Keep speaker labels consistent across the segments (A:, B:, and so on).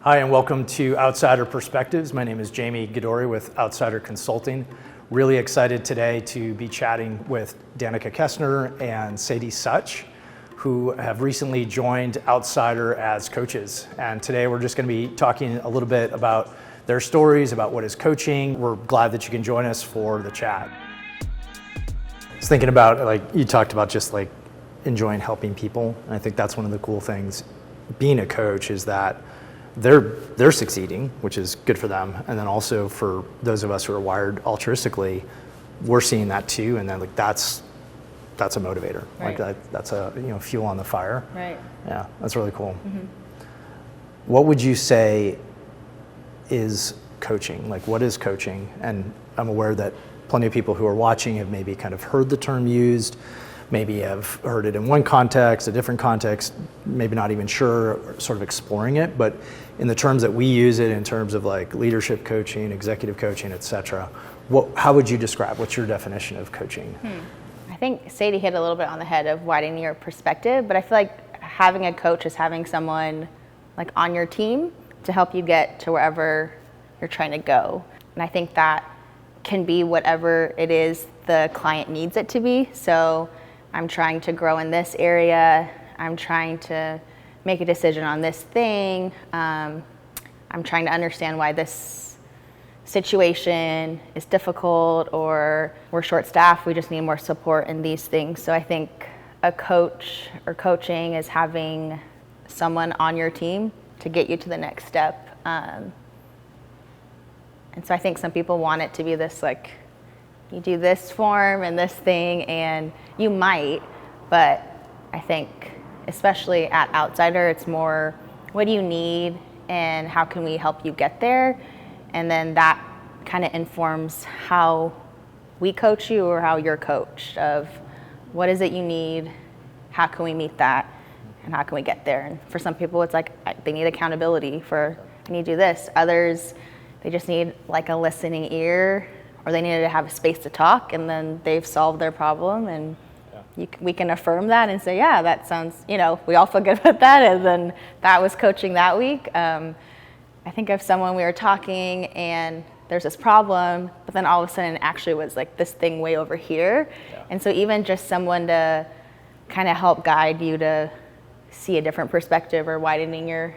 A: Hi, and welcome to Outsider Perspectives. My name is Jamie Gadori with Outsider Consulting. Really excited today to be chatting with Danica Kestner and Sadie Such, who have recently joined Outsider as coaches. And today we're just going to be talking a little bit about their stories, about what is coaching. We're glad that you can join us for the chat. I was thinking about, like, you talked about just like enjoying helping people. And I think that's one of the cool things being a coach is that they're succeeding, which is good for them, and then also for those of us who are wired altruistically, we're seeing that too, and then like that's a motivator.
B: Right.
A: Like that's a fuel on the fire.
B: Right.
A: Yeah, that's really cool.
B: Mm-hmm.
A: What would you say is coaching? Like, what is coaching? And I'm aware that plenty of people who are watching have maybe kind of heard the term used, maybe have heard it in one context, a different context, maybe not even sure, sort of exploring it. But in the terms that we use it, in terms of like leadership coaching, executive coaching, et cetera, how would you describe, what's your definition of coaching?
B: I think Sadie hit a little bit on the head of widening your perspective, but I feel like having a coach is having someone like on your team to help you get to wherever you're trying to go. And I think that can be whatever it is the client needs it to be. So I'm trying to grow in this area. I'm trying to make a decision on this thing. I'm trying to understand why this situation is difficult, or we're short-staffed, we just need more support in these things. So I think a coach or coaching is having someone on your team to get you to the next step. And so I think some people want it to be this like, you do this form and this thing, and you might, but I think especially at Outsider, it's more, what do you need and how can we help you get there? And then that kind of informs how we coach you or how you're coached, of what is it you need, how can we meet that, and how can we get there? And for some people, it's like they need accountability for, I need to do this. Others, they just need like a listening ear, or they needed to have a space to talk, and then they've solved their problem, and we can affirm that and say, yeah, that sounds, we all feel good about that, and then that was coaching that week. I think of someone, we were talking, and there's this problem, but then all of a sudden it actually was like this thing way over here. Yeah. And so even just someone to kind of help guide you to see a different perspective, or widening your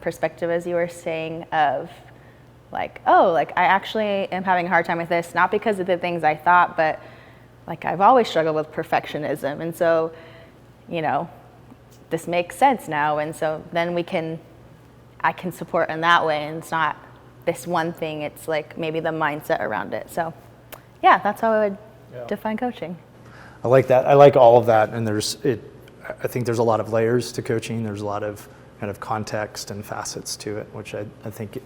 B: perspective, as you were saying, of like, oh, like I actually am having a hard time with this, not because of the things I thought, but like I've always struggled with perfectionism. And so, this makes sense now. And so then I can support in that way. And it's not this one thing, it's like maybe the mindset around it. So yeah, that's how I would define coaching.
A: I like that. I like all of that. And I think there's a lot of layers to coaching. There's a lot of kind of context and facets to it, which I think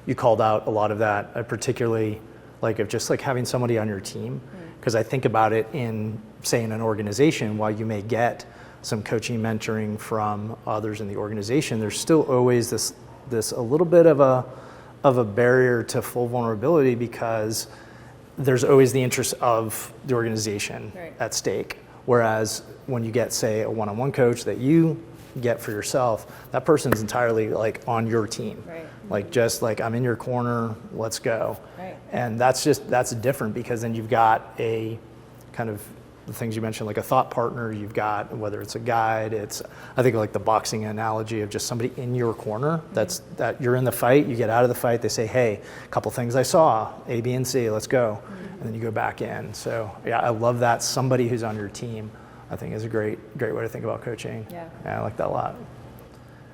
A: you called out a lot of that. I particularly like of just like having somebody on your team, because I think about it in, say, in an organization, while you may get some coaching, mentoring from others in the organization, there's still always this a little bit of a barrier to full vulnerability, because there's always the interest of the organization at stake. Whereas when you get, say, a one-on-one coach that you get for yourself, that person's entirely like on your team. Right. Like, just like, I'm in your corner, let's go. Right. And that's different, because then you've got a kind of the things you mentioned, like a thought partner, you've got, whether it's a guide, I think like the boxing analogy of just somebody in your corner, that you're in the fight, you get out of the fight, they say, hey, a couple things I saw, A, B, and C, let's go. And then you go back in. So yeah, I love that. Somebody who's on your team, I think, is a great way to think about coaching. Yeah, I like that a lot.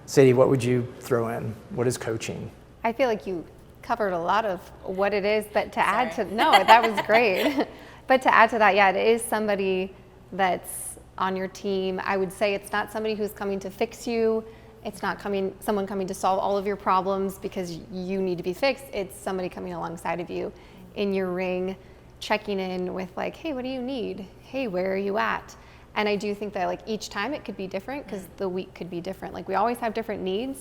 A: Sadie, what would you throw in? What is coaching?
C: I feel like you covered a lot of what it is, but add to, no, that was great. But to add to that, yeah, it is somebody that's on your team. I would say it's not somebody who's coming to fix you. It's not someone coming to solve all of your problems because you need to be fixed. It's somebody coming alongside of you in your ring, checking in with like, hey, what do you need? Hey, where are you at? And I do think that like each time it could be different, because the week could be different. Like, we always have different needs.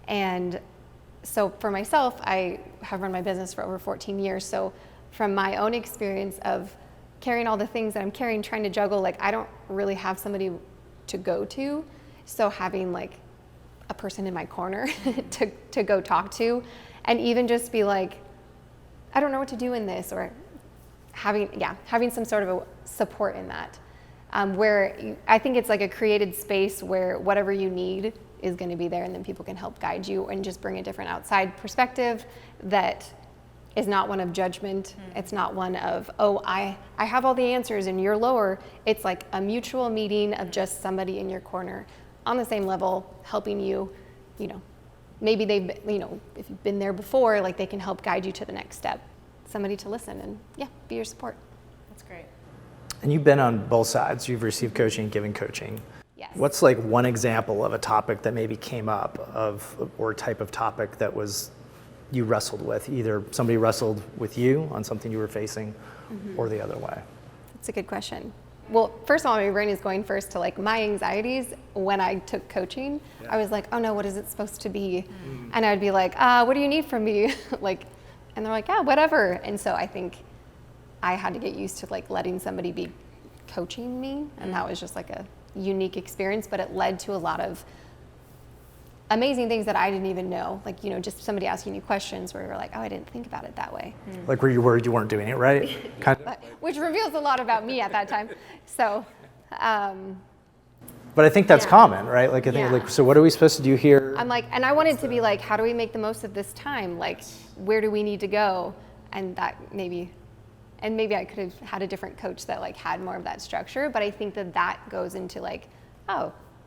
C: And so for myself, I have run my business for over 14 years. So from my own experience of carrying all the things that I'm carrying, trying to juggle, like I don't really have somebody to go to. So having like a person in my corner to go talk to, and even just be like, I don't know what to do in this, or having some sort of a support in that. I think it's like a created space where whatever you need is going to be there, and then people can help guide you and just bring a different outside perspective that is not one of judgment. It's not one of, oh, I have all the answers and you're lower. It's like a mutual meeting of just somebody in your corner on the same level, helping you, maybe if you've been there before, like they can help guide you to the next step. Somebody to listen and be your support.
B: That's great.
A: And you've been on both sides. You've received coaching, given coaching.
C: Yes.
A: What's like one example of a topic that maybe came up or a type of topic that was you wrestled with? Either somebody wrestled with you on something you were facing or the other way.
C: That's a good question. Well, first of all, my brain is going first to like my anxieties when I took coaching. Yeah. I was like, oh no, what is it supposed to be? And I'd be like, what do you need from me? And they're like, yeah, whatever. And so I think I had to get used to like letting somebody be coaching me. And that was just like a unique experience, but it led to a lot of amazing things that I didn't even know. Like, just somebody asking you questions where you're like, oh, I didn't think about it that way.
A: Like, were you worried you weren't doing it right?
C: Which reveals a lot about me at that time. So,
A: but I think that's common, right? Like, I think so what are we supposed to do here?
C: I'm like, and I wanted to be like, how do we make the most of this time? Like, where do we need to go? And that maybe I could have had a different coach that like had more of that structure. But I think that goes into like,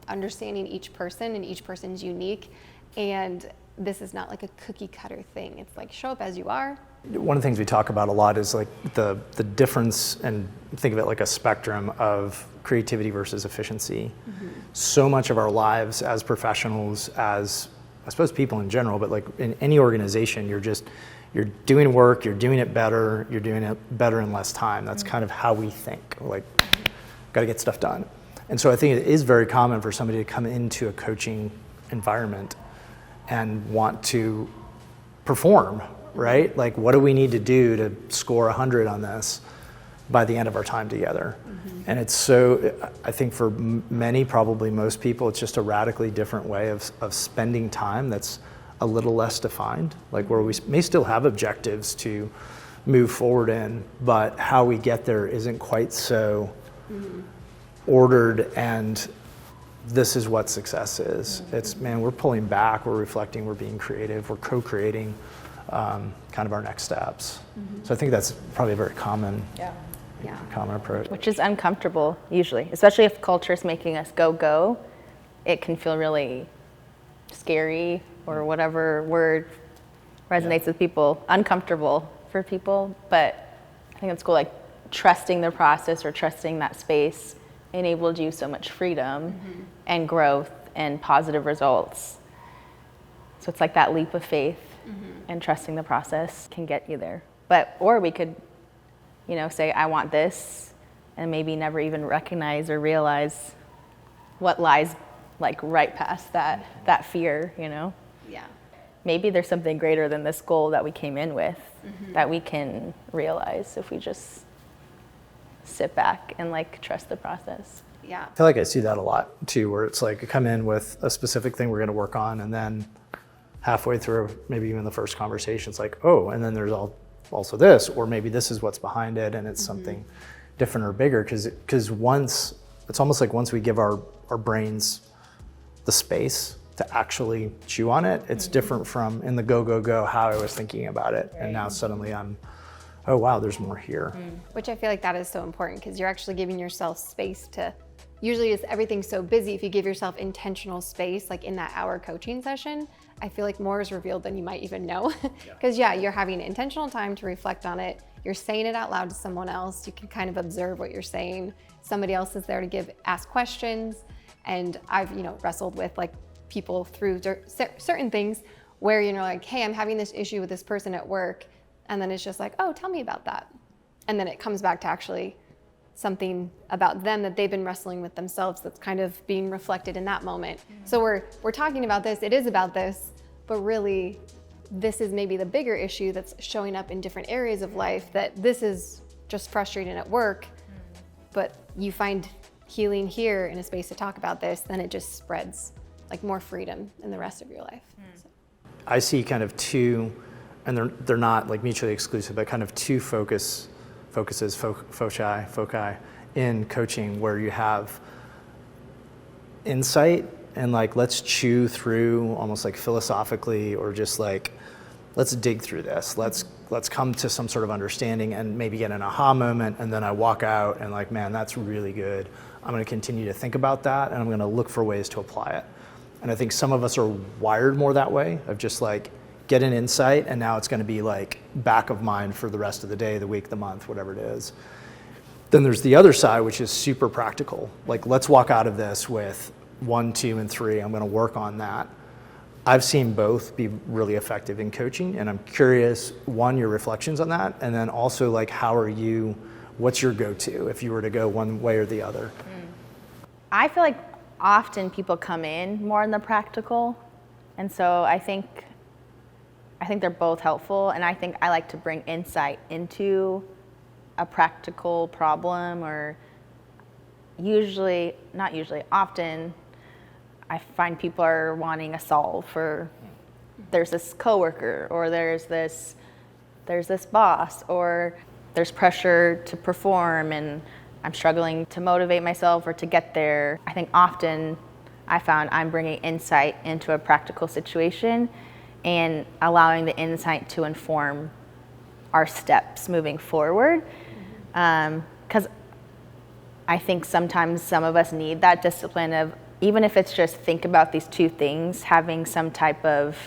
C: understanding each person, and each person's unique. And this is not like a cookie cutter thing. It's like, show up as you are.
A: One of the things we talk about a lot is like the difference, and think of it like a spectrum of creativity versus efficiency. So much of our lives as professionals, as I suppose people in general, but like in any organization, you're doing work, you're doing it better in less time. That's kind of how we think, like, got to get stuff done. And so I think it is very common for somebody to come into a coaching environment and want to perform, right? Like, what do we need to do to score 100 on this by the end of our time together? And it's so, I think for many, probably most people, it's just a radically different way of spending time that's a little less defined, like where we may still have objectives to move forward in, but how we get there isn't quite so ordered, and this is what success is. It's, man, we're pulling back, we're reflecting, we're being creative, we're co-creating kind of our next steps. So I think that's probably a very common approach.
B: Which is uncomfortable usually, especially if culture is making us go. It can feel really scary, or whatever word resonates with people, uncomfortable for people. But I think it's cool, like trusting the process or trusting that space enabled you so much freedom and growth and positive results. So it's like that leap of faith and trusting the process can get you there. Or we could, say, I want this, and maybe never even recognize or realize what lies like right past that fear, Yeah. Maybe there's something greater than this goal that we came in with that we can realize if we just sit back and like trust the process.
C: Yeah.
A: I feel like I see that a lot too, where it's like I come in with a specific thing we're going to work on, and then halfway through, maybe even the first conversation, it's like, oh, and then there's also this, or maybe this is what's behind it, and it's something different or bigger. Because once, it's almost like once we give our brains the space to actually chew on it, it's different from in the go, how I was thinking about it. Right. And now suddenly I'm, oh wow, there's more here.
C: Which I feel like that is so important, because you're actually giving yourself space to, usually it's everything's so busy. If you give yourself intentional space, like in that hour coaching session, I feel like more is revealed than you might even know. Because you're having intentional time to reflect on it. You're saying it out loud to someone else. You can kind of observe what you're saying. Somebody else is there to ask questions. And I've, wrestled with like people through certain things where, like, hey, I'm having this issue with this person at work. And then it's just like, oh, tell me about that. And then it comes back to actually something about them that they've been wrestling with themselves that's kind of being reflected in that moment. So we're talking about this, it is about this, but really this is maybe the bigger issue that's showing up in different areas of life, that this is just frustrating at work, but you find healing here in a space to talk about this, then it just spreads like more freedom in the rest of your life. So.
A: I see kind of two, and they're not like mutually exclusive, but kind of two foci in coaching, where you have insight and like, let's chew through almost like philosophically, or just like, let's dig through this. Let's come to some sort of understanding and maybe get an aha moment. And then I walk out and like, man, that's really good. I'm going to continue to think about that, and I'm going to look for ways to apply it. And I think some of us are wired more that way, of just like, get an insight, and now it's going to be like back of mind for the rest of the day, the week, the month, whatever it is. Then there's the other side, which is super practical. Like, let's walk out of this with 1, 2, and 3. I'm going to work on that. I've seen both be really effective in coaching, and I'm curious, one, your reflections on that, and then also like, what's your go-to if you were to go one way or the other?
B: I feel like often people come in more in the practical, and so I think they're both helpful, and I think I like to bring insight into a practical problem, or often I find people are wanting a solve for, there's this coworker, or there's this boss, or there's pressure to perform and I'm struggling to motivate myself or to get there. I think often I found I'm bringing insight into a practical situation and allowing the insight to inform our steps moving forward. Because I think sometimes some of us need that discipline of, even if it's just think about these two things, having some type of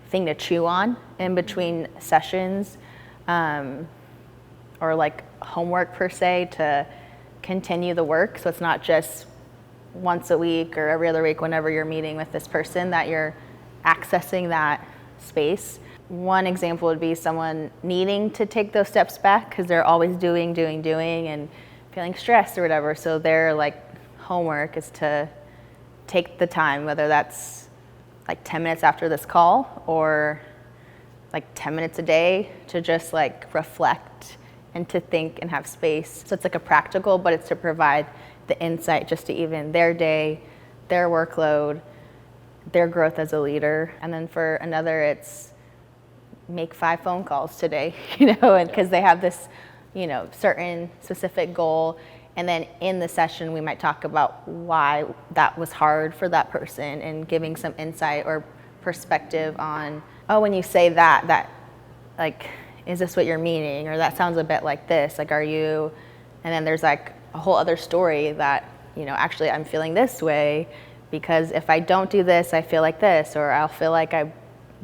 B: thing to chew on in between sessions, or like homework per se, to continue the work. So it's not just once a week or every other week whenever you're meeting with this person that you're accessing that space. One example would be someone needing to take those steps back because they're always doing and feeling stressed or whatever. So their like homework is to take the time, whether that's like 10 minutes after this call or like 10 minutes a day, to just like reflect and to think and have space. So it's like a practical, but it's to provide the insight just to even their day, their workload, their growth as a leader. And then for another, it's make 5 phone calls today, and because they have this, certain specific goal. And then in the session, we might talk about why that was hard for that person and giving some insight or perspective on, oh, when you say that like, is this what you're meaning? Or that sounds a bit like this, like, are you, and then there's like a whole other story that, actually I'm feeling this way because if I don't do this, I feel like this, or I'll feel like I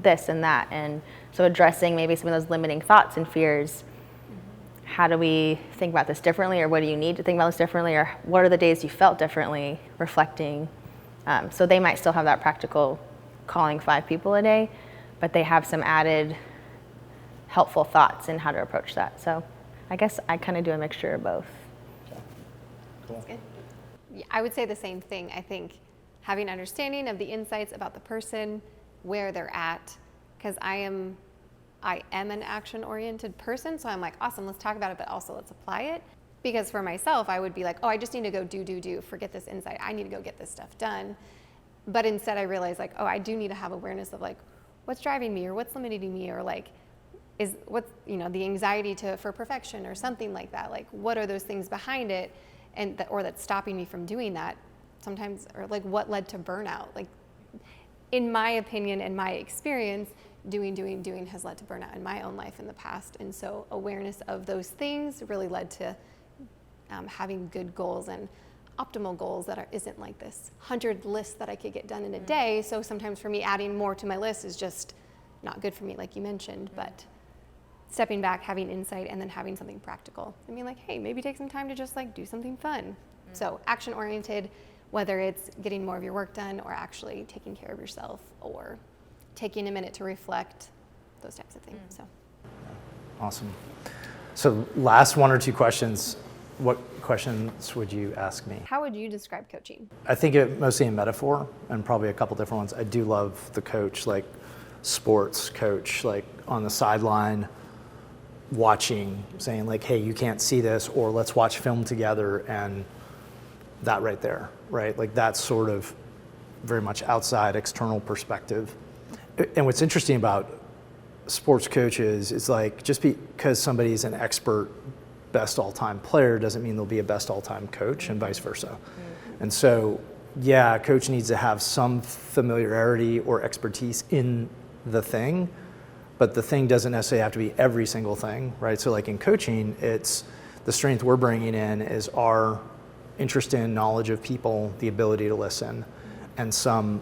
B: this and that. And so addressing maybe some of those limiting thoughts and fears. How do we think about this differently, or what do you need to think about this differently, or what are the days you felt differently, reflecting. So they might still have that practical calling 5 people a day, but they have some added helpful thoughts in how to approach that. So I guess I kind of do a mixture of both.
A: Cool.
C: That's good. Yeah, I would say the same thing. I think having understanding of the insights about the person, where they're at, because I am an action-oriented person, so I'm like, awesome, let's talk about it, but also let's apply it. Because for myself, I would be like, oh, I just need to go do, forget this insight. I need to go get this stuff done. But instead I realized like, oh, I do need to have awareness of like, what's driving me, or what's limiting me, or like, is what's, the anxiety for perfection or something like that. Like, what are those things behind it, and or that's stopping me from doing that sometimes, or like what led to burnout. Like, in my opinion and my experience, doing has led to burnout in my own life in the past. And so awareness of those things really led to having good goals and optimal goals that isn't like this 100 lists that I could get done in a day. So sometimes for me, adding more to my list is just not good for me, like you mentioned. But stepping back, having insight, and then having something practical. I mean, like, hey, maybe take some time to just like do something fun. So action oriented, whether it's getting more of your work done or actually taking care of yourself or taking a minute to reflect, those types of things. So
A: Awesome. So last 1 or 2 questions. What questions would you ask me?
C: how would you describe coaching?
A: I think it mostly in metaphor, and probably a couple different ones. I do love the coach, like sports coach, like on the sideline, watching, saying like, hey, you can't see this, or let's watch film together, and that right there, right? Like, that's sort of very much outside, external perspective. And what's interesting about sports coaches is like, just because somebody's an expert best all-time player doesn't mean they'll be a best all-time coach, and vice versa. And so, yeah, a coach needs to have some familiarity or expertise in the thing, but the thing doesn't necessarily have to be every single thing, right? So like in coaching, it's the strength we're bringing in is our interest in knowledge of people, the ability to listen, and some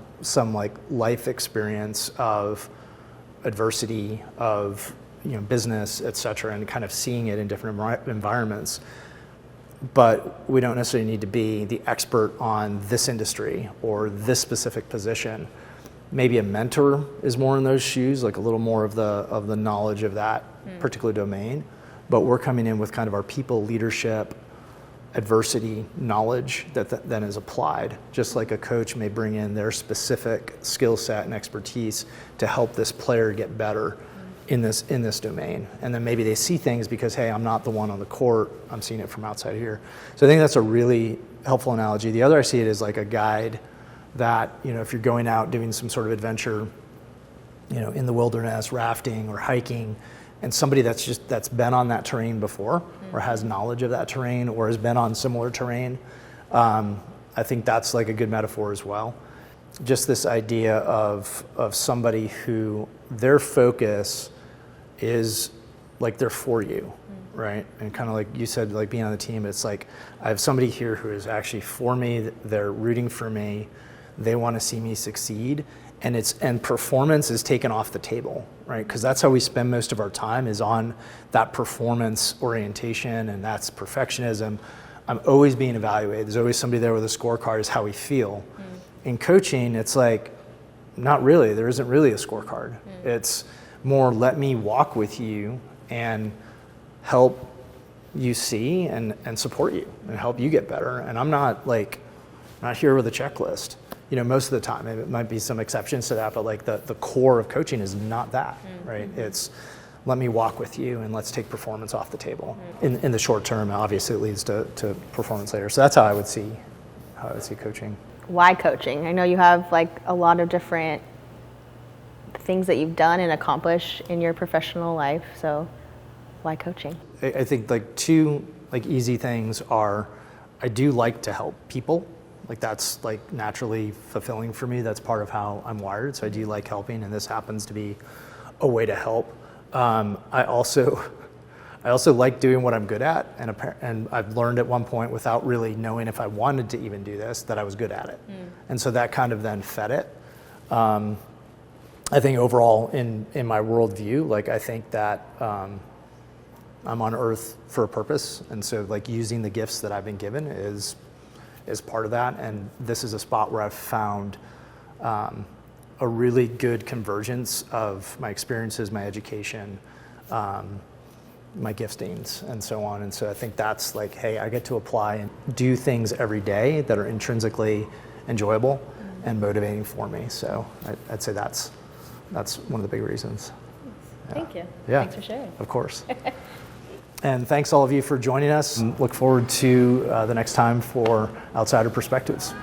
A: like life experience of adversity, of business, et cetera, and kind of seeing it in different environments. But we don't necessarily need to be the expert on this industry or this specific position. Maybe a mentor is more in those shoes, like a little more of the knowledge of that particular domain. But we're coming in with kind of our people leadership, adversity knowledge that then is applied, just like a coach may bring in their specific skill set and expertise to help this player get better in this domain. And then maybe they see things because, hey, I'm not the one on the court, I'm seeing it from outside here. So I think that's a really helpful analogy. The other I see it as like a guide that, if you're going out doing some sort of adventure, in the wilderness, rafting or hiking, and somebody that's been on that terrain before or has knowledge of that terrain or has been on similar terrain, I think that's like a good metaphor as well. Just this idea of somebody who their focus is like they're for you, right? And kind of like you said, like being on the team, it's like I have somebody here who is actually for me, they're rooting for me, they want to see me succeed, and performance is taken off the table, right? Because that's how we spend most of our time, is on that performance orientation, and that's perfectionism. I'm always being evaluated. There's always somebody there with a scorecard, is how we feel. In coaching, it's like, not really. There isn't really a scorecard. It's more, let me walk with you and help you see and support you and help you get better. And I'm not here with a checklist. Most of the time, it might be some exceptions to that, but like the core of coaching is not that, right? It's, let me walk with you and let's take performance off the table. In the short term, obviously it leads to performance later. So that's how I would see coaching.
B: Why coaching? I know you have like a lot of different things that you've done and accomplished in your professional life. So why coaching?
A: I think like two like easy things are, I do like to help people. Like that's like naturally fulfilling for me. That's part of how I'm wired. So I do like helping, and this happens to be a way to help. I also like doing what I'm good at, and I've learned at one point, without really knowing if I wanted to even do this, that I was good at it. And so that kind of then fed it. I think overall in my worldview, like I think that I'm on earth for a purpose, and so like using the gifts that I've been given is part of that. And this is a spot where I've found a really good convergence of my experiences, my education, my giftings, and so on. And so I think that's like, hey, I get to apply and do things every day that are intrinsically enjoyable and motivating for me. So I'd say that's one of the big reasons.
B: Thank you.
A: Yeah.
B: Thanks for sharing.
A: Of course. And thanks all of you for joining us. Look forward to the next time for Outsider Perspectives.